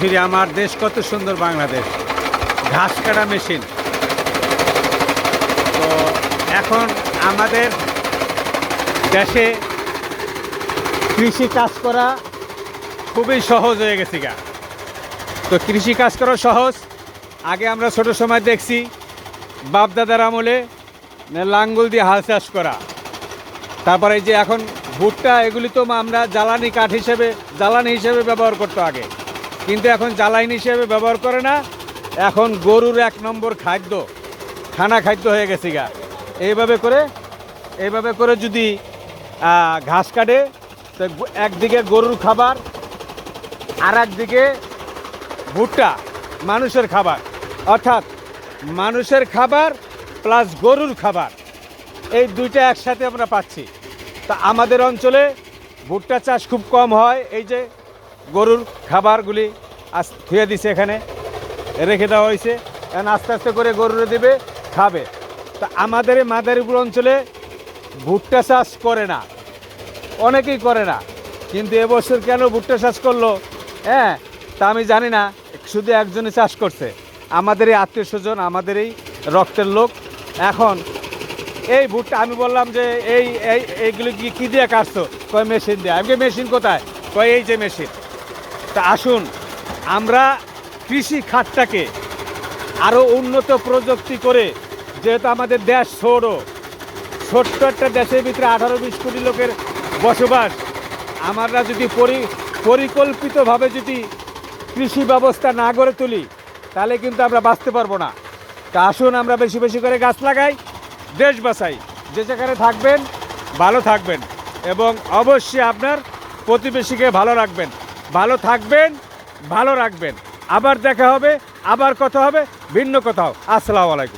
ফিরে আমার দেশ কত সুন্দর বাংলাদেশ, ঘাস কাটা মেশিন। তো এখন আমাদের দেশে কৃষি কাজ করা খুবই সহজ হয়ে গেছে গা। তো কৃষি কাজ করা সহজ। আগে আমরা ছোট সময় দেখছি বাপদাদার আমলে লাঙ্গল দিয়ে হাল চাষ করা। তারপরে এই যে এখন ভুট্টা, এগুলি তো আমরা জ্বালানি কাঠ হিসেবে ব্যবহার করতো আগে, কিন্তু এখন জ্বালানি হিসেবে ব্যবহার করে না। এখন গরুর 1 নম্বর খানা খাদ্য হয়ে গেছে গা। এইভাবে করে যদি ঘাস কাটে, তো একদিকে গরুর খাবার আর একদিকে ভুট্টা, মানুষের খাবার। অর্থাৎ মানুষের খাবার প্লাস গরুর খাবার, এই দুইটা একসাথে আমরা পাচ্ছি। তা আমাদের অঞ্চলে ভুট্টা চাষ খুব কম হয়। এই যে গরুর খাবারগুলি ধুয়ে দিছে, এখানে রেখে দেওয়া হয়েছে, এখন আস্তে আস্তে করে গরুরে দিবে, খাবে। তা আমাদের এই মাদারীপুর অঞ্চলে ভুট্টা চাষ করে না, অনেকেই করে না। কিন্তু এবছর কেন ভুট্টা চাষ করলো, তা আমি জানি না। শুধু একজনই চাষ করছে, আমাদের এই আত্মীয় স্বজন, আমাদের এই রক্তের লোক। এখন এই ভুট্টা আমি বললাম যে এইগুলো কি দিয়ে কাটছো? কয় মেশিন দিয়ে। আমি মেশিন কোথায়? কয় এই যে মেশিন। তা আসুন আমরা কৃষি খাতটাকে আরও উন্নত প্রযুক্তি করে, যেহেতু আমাদের দেশ ছোট্ট একটা দেশের ভিতরে 18-20 কোটি লোকের বসবাস, আমরা যদি পরিকল্পিতভাবে যদি কৃষি ব্যবস্থা না গড়ে তুলি, তাহলে কিন্তু আমরা বাঁচতে পারবো না। তা আসুন আমরা বেশি বেশি করে গাছ লাগাই, দেশ বাঁচাই। যে যেখানে থাকবেন ভালো থাকবেন, এবং অবশ্যই আপনার প্রতিবেশীকে ভালো রাখবেন। ভালো থাকবেন, ভালো রাখবেন। আবার দেখা হবে, আবার কথা হবে ভিন্ন কোথাও। আসসালামু আলাইকুম।